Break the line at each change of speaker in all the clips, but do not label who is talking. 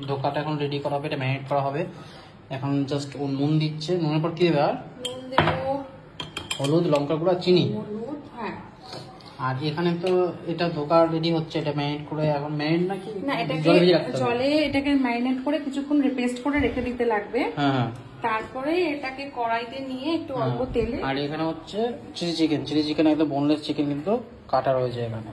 ধোকাটা এখন রেডি করা হবে, এটা ম্যারিনেট করা হবে। এখন জাস্ট ও নুন দিচ্ছে, নুনের পর কি দেবে? আর
নুন দেবো,
হলুদ, লঙ্কা গুঁড়া, চিনি।
হলুদ, হ্যাঁ।
আর এখানে তো এটা ধোকা রেডি হচ্ছে, এটা ম্যারিনেট করে এখন ম্যারিনেট নাকি
না, এটাকে জলে এটাকে ম্যারিনেট করে কিছুক্ষণ পেস্ট করে রেখে দিতে লাগবে।
হ্যাঁ,
তারপরে এটাকে কড়াইতে নিয়ে একটু অল্প তেলে।
আর এখানে হচ্ছে চিলি চিকেন একদম বোনলেস চিকেন কিন্তু কাটা রয়েছে এখানে।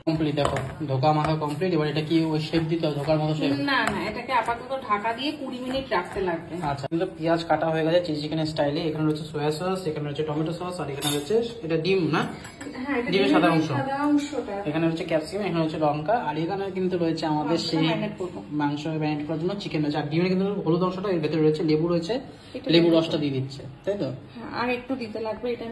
কমপ্লিট, দেখো ধোকা মাখা কমপ্লিট। এবার এটা কি ওই শেপ দিতে হবে ধোকার মতো শেপ?
না না, এটাকে আপাতত ঢাকা দিয়ে 20 মিনিট রাখতে লাগবে।
আচ্ছা, কিন্তু পেঁয়াজ কাটা হয়ে গেছে চিলি চিকেনের স্টাইলে। এখানে রয়েছে সোয়া সস, এখানে রয়েছে টমেটো সস, আর এখানে রয়েছে এটা ডিম না?
হ্যাঁ, এটা
ডিমের সাদা
অংশটা।
এখানে রয়েছে ক্যাপসিকাম, এখানে রয়েছে লঙ্কা, আর এখানে কিন্তু রয়েছে আমাদের সেই মাংস ম্যারিনেট করার জন্য চিকেন রয়েছে। আর ডিমের কিন্তু হলুদ অংশটা এর ভেতরে রয়েছে, লেবু রয়েছে, লেবুর রসটা দিয়ে দিচ্ছে, তাই তো?
আর একটু দিতে লাগবে। এটা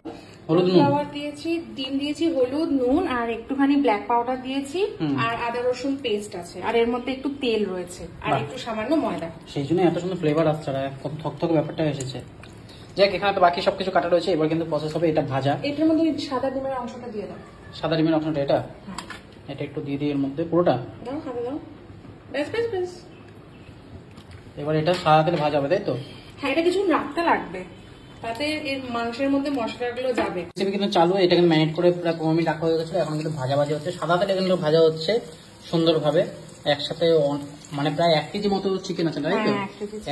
হলুদ নুন
দিয়েছি, ডিম দিয়েছি, হলুদ নুন, আর একটুখানি ব্ল্যাক পাউডার দিয়েছি, আর আদা রসুন পেস্ট আছে, আর এর মধ্যে একটু তেল রয়েছে, আর একটু সামান্য ময়দা।
সেই জন্য এত সুন্দর ফ্লেভার আসছে, আর কত থকথকে ব্যাপারটা এসেছে। যাক, এখানে তো বাকি সবকিছু কাটা রয়েছে, এবার কিন্তু প্রসেস হবে এটা ভাজা।
এটার মধ্যে সাদা ডিমের অংশটা দিয়ে দাও।
সাদা ডিমের অংশটা এটা? এটা একটু দিয়ে দিই এর মধ্যে, পুরোটা
দাও, হাতে দাও। বেশ বেশ বেশ।
এবার এটা সাদা তেলে ভাজা হবে, তাই তো?
হ্যাঁ, এটা কিছু রাখতে লাগবে, তাতে এর মাংসের মধ্যে মশলাগুলো যাবে।
রেসিপি কিন্তু চালু, এটা কিন্তু ম্যারিনেট করে প্রায় 15 মিনিট রাখা হয়ে গেছে। এখন কিন্তু ভাজা হচ্ছে, সাদা তেলে কিন্তু ভাজা হচ্ছে সুন্দরভাবে একসাথে। মানে প্রায় 1 কেজি মতো চিকেন আছে, তাই তো?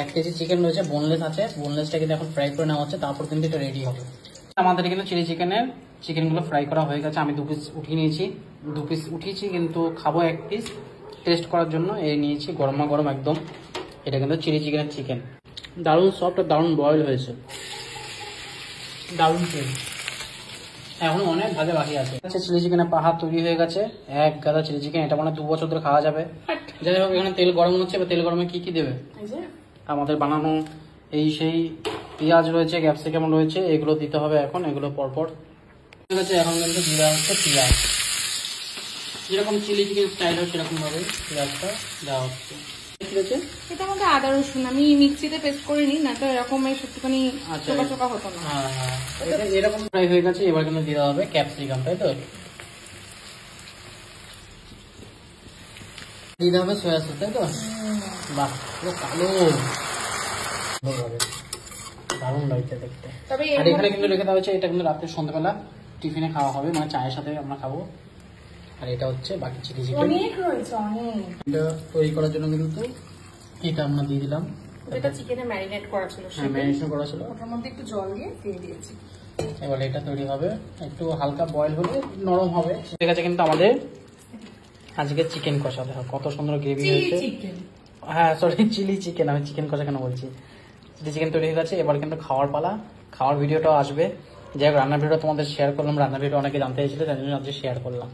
1 কেজি চিকেন রয়েছে, বোনলেস আছে। বোনলেসটা কিন্তু এখন ফ্রাই করে নেওয়া হচ্ছে, তারপর কিন্তু এটা রেডি হবে। আমাদের কিন্তু চিলি চিকেনগুলো ফ্রাই করা হয়ে গেছে। আমি 2 পিস উঠিয়ে নিয়েছি, 2 পিস উঠিয়েছি, কিন্তু খাবো 1 পিস টেস্ট করার জন্য। এই নিয়েছি গরমা গরম একদম। এটা কিন্তু চিলি চিকেনের চিকেন, দারুণ সফট আর দারুণ বয়েল হয়েছে, দারুণ তেল। এখন অনেক ভাজা বাকি আছে। চিলি চিকেনের পাহাড় তৈরি হয়ে গেছে, এক গাদা চিলি চিকেন। এটা মানে 2 বছর ধরে খাওয়া যাবে। যাই হোক, এখানে তেল গরম হচ্ছে। তেল গরমে কি কি দেবে? আমাদের বানানো এই সেই পেঁয়াজ রয়েছে, ক্যাপসিকাম রয়েছে, এগুলো দিতে হবে এখন। এগুলো পরপর ঠিক আছে। এখন কিন্তু দেওয়া হচ্ছে পেঁয়াজ, যেরকম চিলি চিকেন স্টাইল হয় সেরকম ভাবে পেঁয়াজটা দেওয়া হচ্ছে।
এটার মধ্যে আদা রসুন আমি মিক্সিতে পেস্ট করে নিই, না তো এরকম একটুখানি চোকা চোকা হতো না।
এরকম ফ্রাই হয়ে গেছে। এবার কিন্তু দিয়ে দেওয়া হবে ক্যাপসিকাম, তাই তো? দিয়ে দেওয়া হবে সয়া সস, তাই তো? বাহ, পুরো কালো, দারুণ লাগছে দেখতে। আর এখানে কিন্তু রেখে দেওয়া হচ্ছে, এটা কিন্তু রাত্রে সন্ধ্যাবেলা টিফিনে খাওয়া হবে, মানে চায়ের সাথে আমরা খাবো। আর এটা হচ্ছে বাকি চিলি চিকেন।
অনেক রয়েছে, অনেক।
এটা তৈরি করার জন্য কিন্তু এটা আমরা দিয়ে দিলাম।
এটা চিকেনে ম্যারিনেট করা ছিল,
হ্যাঁ, ম্যারিনেশন করা ছিল।
ওটার মধ্যে একটু জল দিয়ে দিয়েছি।
এবার এটা তৈরি হবে, একটু হালকা বয়েল হলে নরম হবে। ঠিক আছে, কিন্তু আমাদের আজকে চিকেন কষা, দেখো কত সুন্দর গ্রেভি হয়েছে। হ্যাঁ, সরি, চিলি চিকেন, আমি চিকেন কষা কেন বলছি। চিলি চিকেন তৈরি হয়ে গেছে। এবার কিন্তু খাওয়ার পালা, খাওয়ার ভিডিওটাও আসবে। যাই হোক, রান্নার ভিডিও তোমাদের শেয়ার করলাম। রান্নার ভিডিও অনেকে জানতে চাইছিল, তাই জন্য আজকে শেয়ার করলাম।